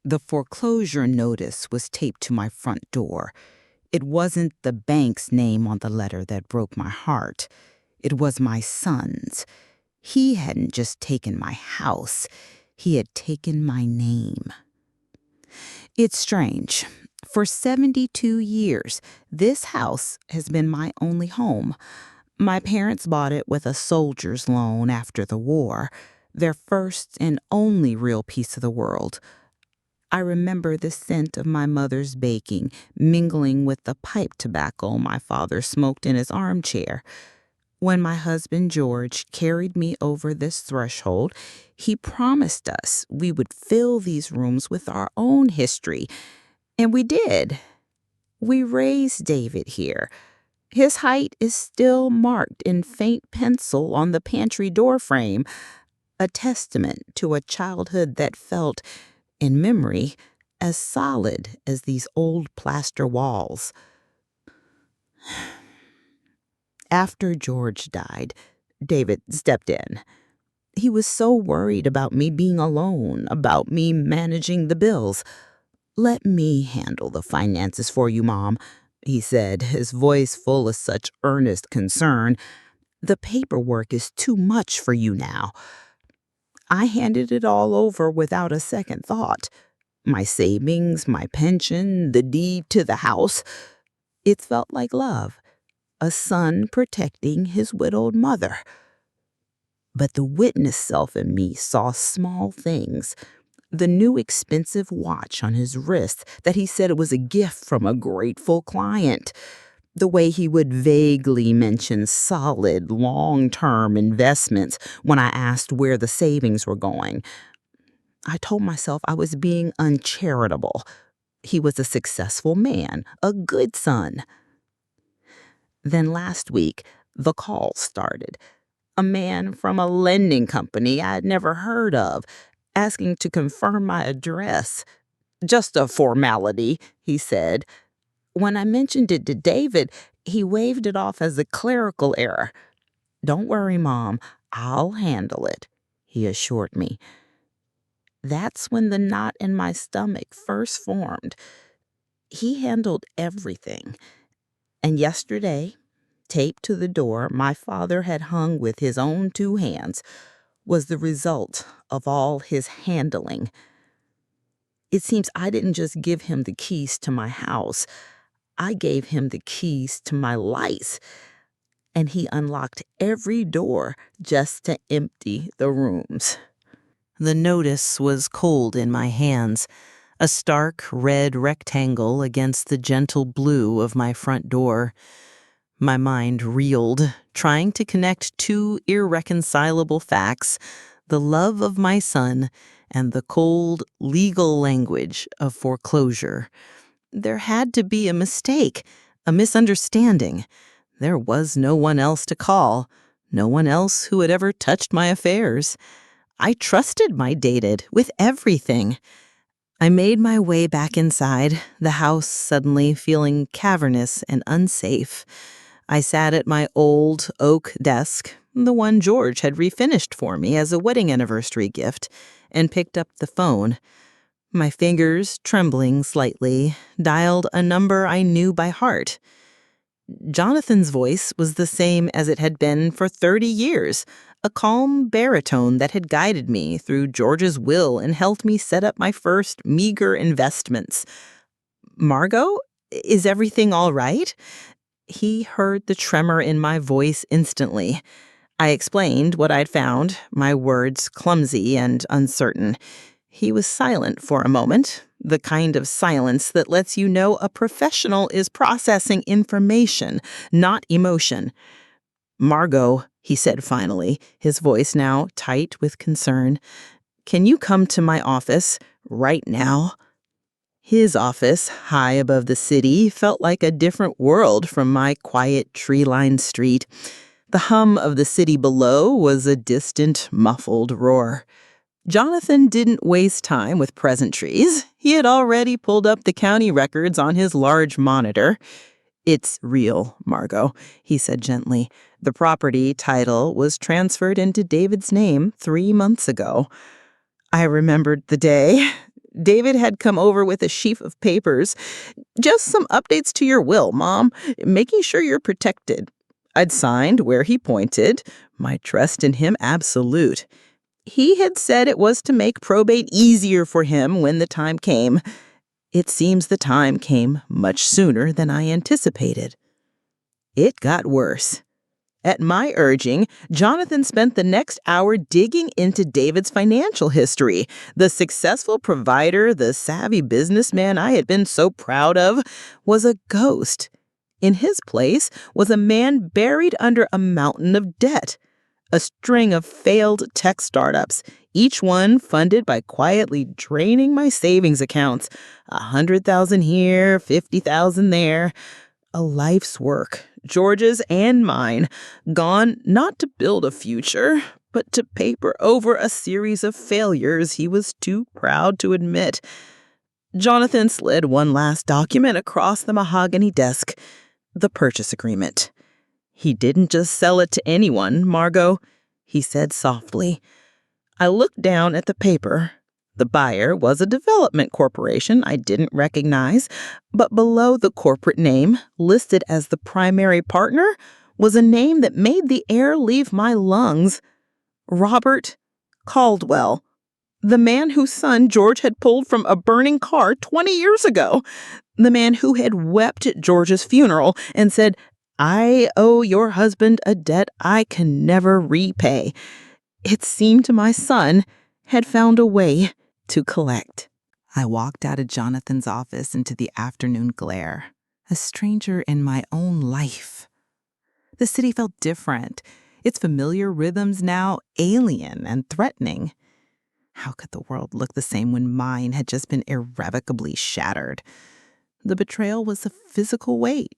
The foreclosure notice was taped to my front door. It wasn't the bank's name on the letter that broke my heart. It was my son's. He hadn't just taken my house, he had taken my name. It's strange. For 72 years, this house has been my only home. My parents bought it with a soldier's loan after the war, their first and only real piece of the world. I remember the scent of my mother's baking mingling with the pipe tobacco my father smoked in his armchair. When my husband George carried me over this threshold, he promised us we would fill these rooms with our own history. And we did. We raised David here. His height is still marked in faint pencil on the pantry doorframe, a testament to a childhood that felt, in memory, as solid as these old plaster walls. After George died, David stepped in. He was so worried about me being alone, about me managing the bills. "Let me handle the finances for you, Mom," he said, his voice full of such earnest concern. "The paperwork is too much for you now." I handed it all over without a second thought. My savings, my pension, the deed to the house. It felt like love, a son protecting his widowed mother. But the witness self in me saw small things. The new expensive watch on his wrist that he said it was a gift from a grateful client. The way he would vaguely mention solid, long-term investments when I asked where the savings were going. I told myself I was being uncharitable. He was a successful man, a good son. Then last week, the call started. A man from a lending company I'd never heard of, asking to confirm my address. "Just a formality," he said. When I mentioned it to David, he waved it off as a clerical error. "Don't worry, Mom, I'll handle it," he assured me. That's when the knot in my stomach first formed. He handled everything. And yesterday, taped to the door my father had hung with his own two hands, was the result of all his handling. It seems I didn't just give him the keys to my house. I gave him the keys to my life. And he unlocked every door just to empty the rooms. The notice was cold in my hands, a stark red rectangle against the gentle blue of my front door. My mind reeled, trying to connect two irreconcilable facts, the love of my son and the cold, legal language of foreclosure. There had to be a mistake, a misunderstanding. There was no one else to call, no one else who had ever touched my affairs. I trusted my dated with everything. I made my way back inside, the house suddenly feeling cavernous and unsafe. I sat at my old oak desk, the one George had refinished for me as a wedding anniversary gift, and picked up the phone. My fingers, trembling slightly, dialed a number I knew by heart. Jonathan's voice was the same as it had been for 30 years, a calm baritone that had guided me through George's will and helped me set up my first meager investments. "Margot, is everything all right?" He heard the tremor in my voice instantly. I explained what I'd found, my words clumsy and uncertain. He was silent for a moment, the kind of silence that lets you know a professional is processing information, not emotion. "Margot," he said finally, his voice now tight with concern, "can you come to my office right now?" His office, high above the city, felt like a different world from my quiet tree-lined street. The hum of the city below was a distant, muffled roar. Jonathan didn't waste time with pleasantries. He had already pulled up the county records on his large monitor. "It's real, Margot," he said gently. "The property title was transferred into David's name 3 months ago." I remembered the day. David had come over with a sheaf of papers. "Just some updates to your will, Mom, making sure you're protected." I'd signed where he pointed, my trust in him absolute. He had said it was to make probate easier for him when the time came. It seems the time came much sooner than I anticipated. It got worse. At my urging, Jonathan spent the next hour digging into David's financial history. The successful provider, the savvy businessman I had been so proud of, was a ghost. In his place was a man buried under a mountain of debt. A string of failed tech startups, each one funded by quietly draining my savings accounts. 100,000 here, 50,000 there. A life's work, George's and mine, gone not to build a future, but to paper over a series of failures he was too proud to admit. Jonathan slid one last document across the mahogany desk, the purchase agreement. "He didn't just sell it to anyone, Margot," he said softly. I looked down at the paper. The buyer was a development corporation I didn't recognize, but below the corporate name, listed as the primary partner, was a name that made the air leave my lungs. Robert Caldwell, the man whose son George had pulled from a burning car 20 years ago. The man who had wept at George's funeral and said, "I owe your husband a debt I can never repay." It seemed my son had found a way to collect. I walked out of Jonathan's office into the afternoon glare, a stranger in my own life. The city felt different, its familiar rhythms now alien and threatening. How could the world look the same when mine had just been irrevocably shattered? The betrayal was a physical weight,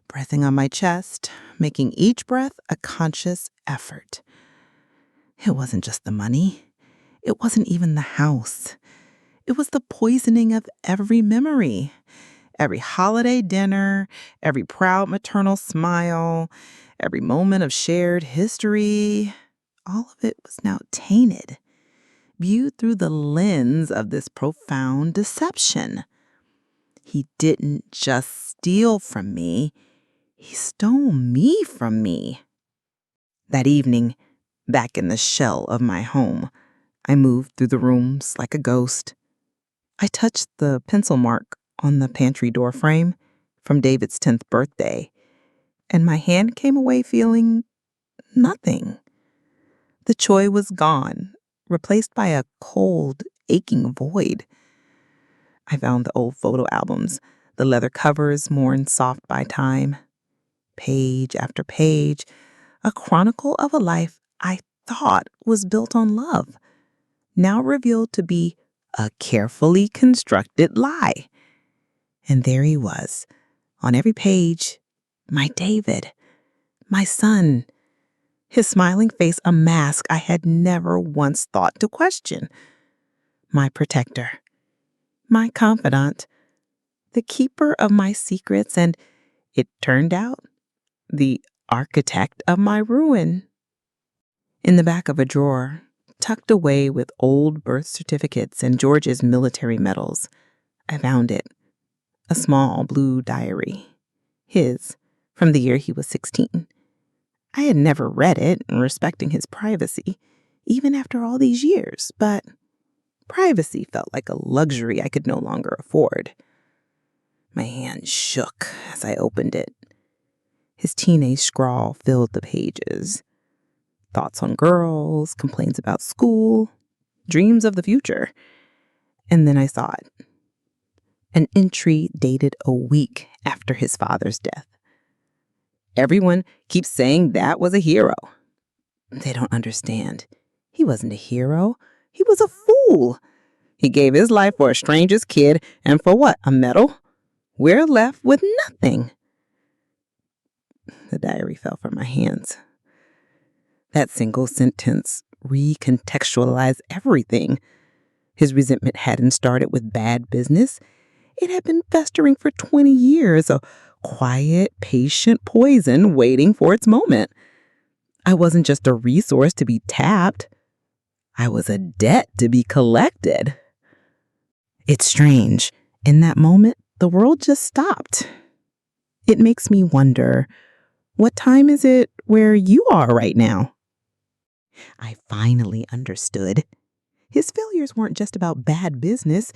breathing on my chest, making each breath a conscious effort. It wasn't just the money. It wasn't even the house. It was the poisoning of every memory, every holiday dinner, every proud maternal smile, every moment of shared history. All of it was now tainted, viewed through the lens of this profound deception. He didn't just steal from me, he stole me from me. That evening, back in the shell of my home, I moved through the rooms like a ghost. I touched the pencil mark on the pantry door frame from David's 10th birthday, and my hand came away feeling nothing. The joy was gone, replaced by a cold, aching void. I found the old photo albums, the leather covers worn soft by time. Page after page, a chronicle of a life I thought was built on love, now revealed to be a carefully constructed lie. And there he was, on every page, my David, my son, his smiling face a mask I had never once thought to question. My protector, my confidant, the keeper of my secrets, and, it turned out, the architect of my ruin. In the back of a drawer, tucked away with old birth certificates and George's military medals, I found it, a small blue diary, his, from the year he was 16. I had never read it, respecting his privacy, even after all these years, but privacy felt like a luxury I could no longer afford. My hand shook as I opened it. His teenage scrawl filled the pages. Thoughts on girls, complaints about school, dreams of the future. And then I saw it. An entry dated a week after his father's death. Everyone keeps saying that was a hero. They don't understand. He wasn't a hero. He was a fool. He gave his life for a stranger's kid, and for what? A medal? We're left with nothing. The diary fell from my hands. That single sentence recontextualized everything. His resentment hadn't started with bad business. It had been festering for 20 years, a quiet, patient poison waiting for its moment. I wasn't just a resource to be tapped. I was a debt to be collected. It's strange. In that moment, the world just stopped. It makes me wonder, what time is it where you are right now? I finally understood. His failures weren't just about bad business.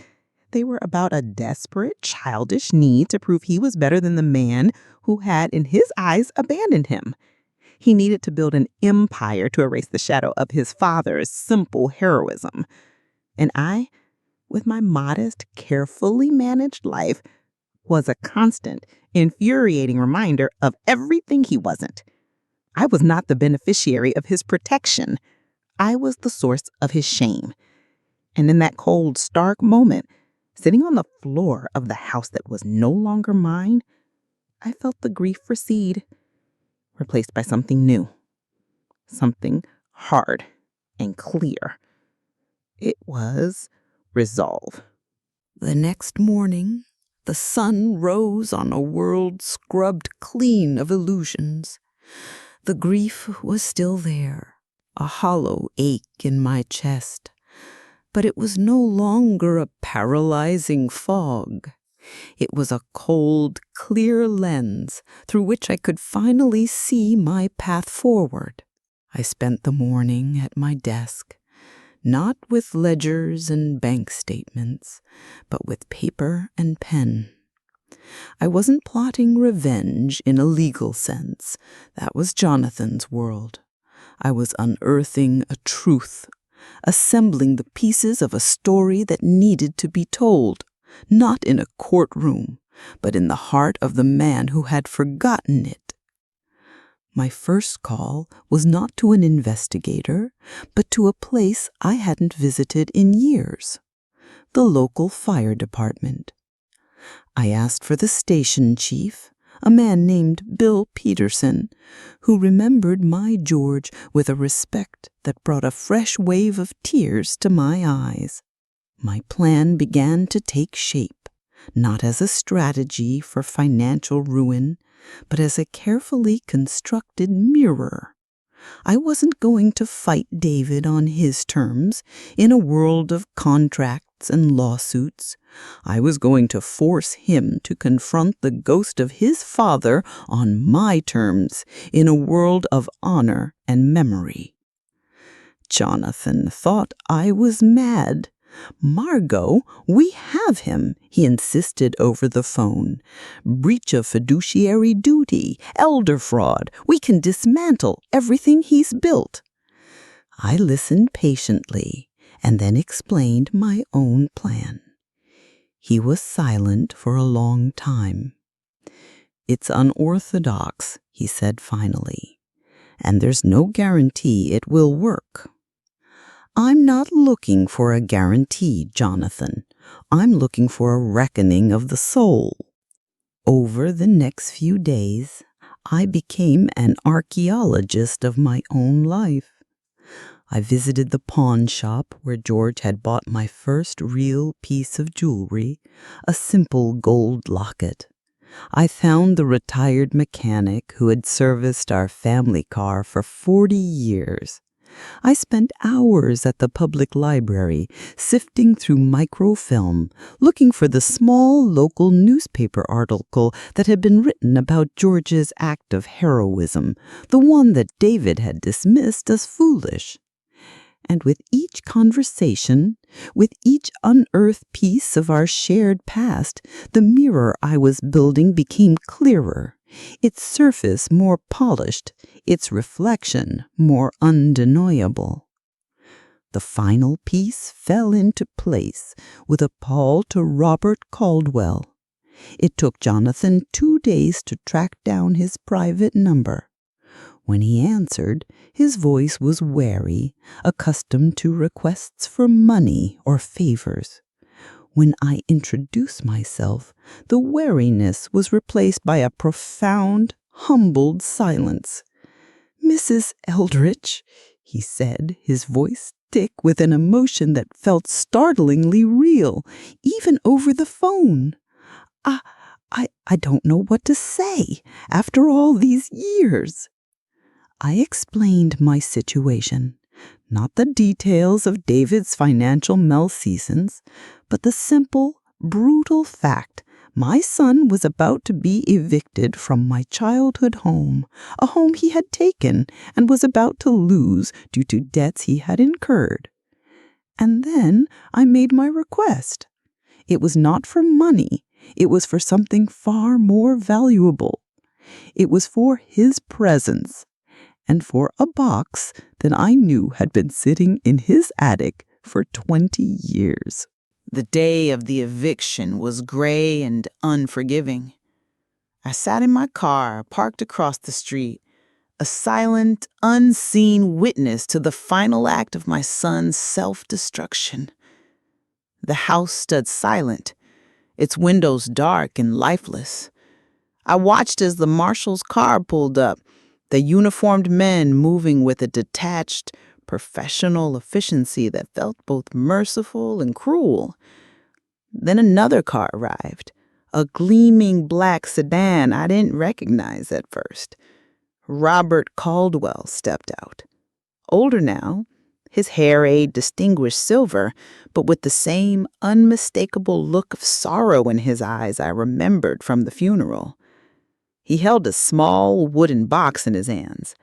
They were about a desperate, childish need to prove he was better than the man who had, in his eyes, abandoned him. He needed to build an empire to erase the shadow of his father's simple heroism. And I, with my modest, carefully managed life, was a constant, infuriating reminder of everything he wasn't. I was not the beneficiary of his protection. I was the source of his shame. And in that cold, stark moment, sitting on the floor of the house that was no longer mine, I felt the grief recede, replaced by something new, something hard and clear. It was resolve. The next morning, the sun rose on a world scrubbed clean of illusions. The grief was still there, a hollow ache in my chest. But it was no longer a paralyzing fog. It was a cold, clear lens through which I could finally see my path forward. I spent the morning at my desk, not with ledgers and bank statements, but with paper and pen. I wasn't plotting revenge in a legal sense. That was Jonathan's world. I was unearthing a truth, assembling the pieces of a story that needed to be told, not in a courtroom, but in the heart of the man who had forgotten it. My first call was not to an investigator, but to a place I hadn't visited in years, the local fire department. I asked for the station chief, a man named Bill Peterson, who remembered my George with a respect that brought a fresh wave of tears to my eyes. My plan began to take shape, not as a strategy for financial ruin, but as a carefully constructed mirror. I wasn't going to fight David on his terms in a world of contracts and lawsuits. I was going to force him to confront the ghost of his father on my terms in a world of honor and memory. Jonathan thought I was mad. "Margot, we have him," he insisted over the phone. "Breach of fiduciary duty, elder fraud. We can dismantle everything he's built." I listened patiently and then explained my own plan. He was silent for a long time. "It's unorthodox," he said finally, "and there's no guarantee it will work." "I'm not looking for a guarantee, Jonathan. I'm looking for a reckoning of the soul." Over the next few days, I became an archaeologist of my own life. I visited the pawn shop where George had bought my first real piece of jewelry, a simple gold locket. I found the retired mechanic who had serviced our family car for 40 years. I spent hours at the public library, sifting through microfilm, looking for the small local newspaper article that had been written about George's act of heroism, the one that David had dismissed as foolish. And with each conversation, with each unearthed piece of our shared past, the mirror I was building became clearer, its surface more polished, its reflection more undeniable. The final piece fell into place with a call to Robert Caldwell. It took Jonathan 2 days to track down his private number. When he answered, his voice was wary, accustomed to requests for money or favors. When I introduced myself, the wariness was replaced by a profound, humbled silence. "Mrs. Eldridge," he said, his voice thick with an emotion that felt startlingly real, even over the phone. I don't know what to say after all these years." I explained my situation, Not the details of David's financial malfeasance, but the simple, brutal fact my son was about to be evicted from my childhood home, a home he had taken and was about to lose due to debts he had incurred. And then I made my request. It was not for money. It was for something far more valuable. It was for his presence and for a box that I knew had been sitting in his attic for 20 years. The day of the eviction was gray and unforgiving. I sat in my car, parked across the street, a silent, unseen witness to the final act of my son's self-destruction. The house stood silent, its windows dark and lifeless. I watched as the marshal's car pulled up, the uniformed men moving with a detached, professional efficiency that felt both merciful and cruel. Then another car arrived, a gleaming black sedan I didn't recognize at first. Robert Caldwell stepped out. Older now, his hair a distinguished silver, but with the same unmistakable look of sorrow in his eyes I remembered from the funeral. He held a small wooden box in his hands.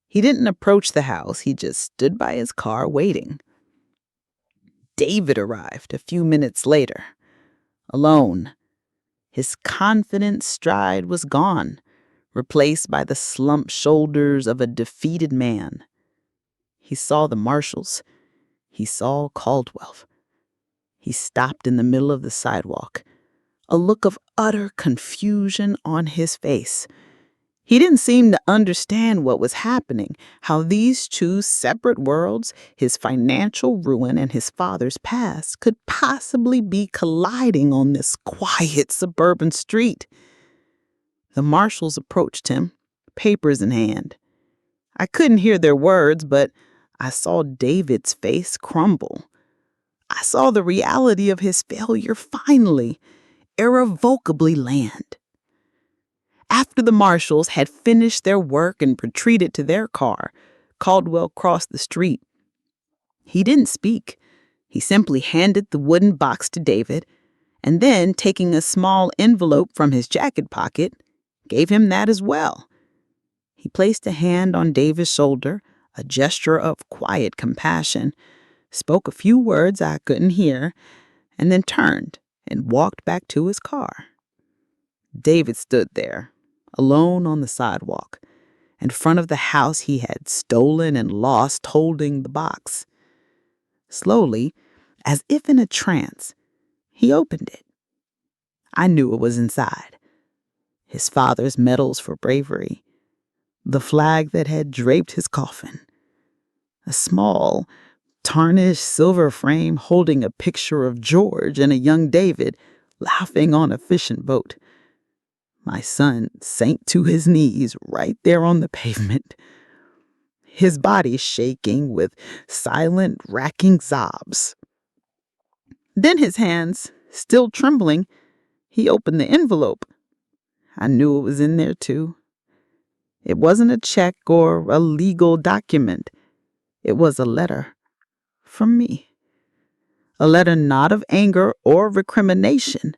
He didn't approach the house, he just stood by his car waiting. David arrived a few minutes later, alone. His confident stride was gone, replaced by the slumped shoulders of a defeated man. He saw the marshals. He saw Caldwell. He stopped in the middle of the sidewalk, a look of utter confusion on his face. He didn't seem to understand what was happening, how these two separate worlds, his financial ruin and his father's past, could possibly be colliding on this quiet suburban street. The marshals approached him, papers in hand. I couldn't hear their words, but I saw David's face crumble. I saw the reality of his failure finally, irrevocably land. After the marshals had finished their work and retreated to their car, Caldwell crossed the street. He didn't speak. He simply handed the wooden box to David, and then, taking a small envelope from his jacket pocket, gave him that as well. He placed a hand on David's shoulder, a gesture of quiet compassion, spoke a few words I couldn't hear, and then turned and walked back to his car. David stood there, alone on the sidewalk, in front of the house he had stolen and lost, holding the box. Slowly, as if in a trance, he opened it. I knew it was inside. His father's medals for bravery, the flag that had draped his coffin, a small, tarnished silver frame holding a picture of George and a young David laughing on a fishing boat. My son sank to his knees right there on the pavement, his body shaking with silent, racking sobs. Then his hands, still trembling, he opened the envelope. I knew it was in there too. It wasn't a check or a legal document. It was a letter from me. A letter not of anger or recrimination,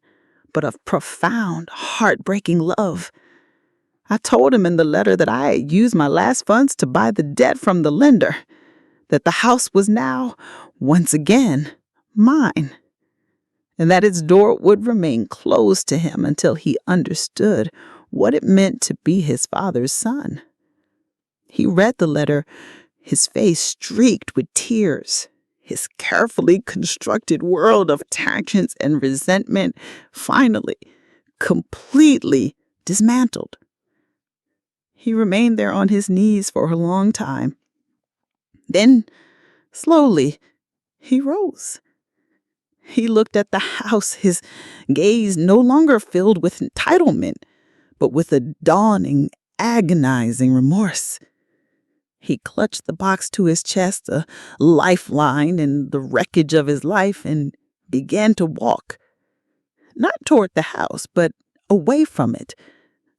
but of profound, heartbreaking love. I told him in the letter that I had used my last funds to buy the debt from the lender, that the house was now, once again, mine, and that its door would remain closed to him until he understood what it meant to be his father's son. He read the letter, his face streaked with tears, his carefully constructed world of tangents and resentment finally, completely dismantled. He remained there on his knees for a long time. Then, slowly, he rose. He looked at the house, his gaze no longer filled with entitlement, but with a dawning, agonizing remorse. He clutched the box to his chest, a lifeline in the wreckage of his life, and began to walk. Not toward the house, but away from it.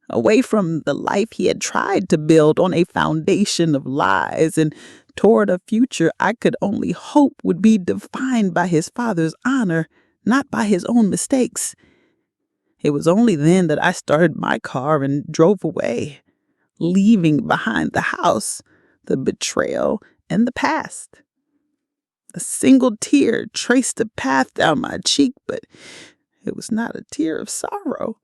Away from the life he had tried to build on a foundation of lies and toward a future I could only hope would be defined by his father's honor, not by his own mistakes. It was only then that I started my car and drove away, leaving behind the house, the betrayal, and the past. A single tear traced a path down my cheek, but it was not a tear of sorrow.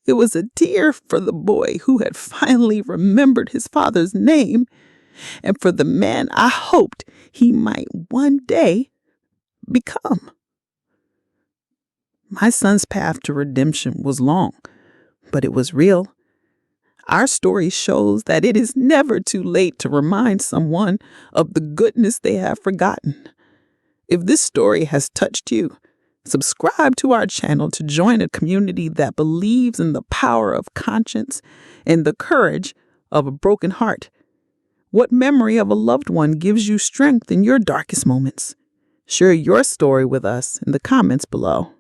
It was a tear for the boy who had finally remembered his father's name, and for the man I hoped he might one day become. My son's path to redemption was long, but it was real. Our story shows that it is never too late to remind someone of the goodness they have forgotten. If this story has touched you, subscribe to our channel to join a community that believes in the power of conscience and the courage of a broken heart. What memory of a loved one gives you strength in your darkest moments? Share your story with us in the comments below.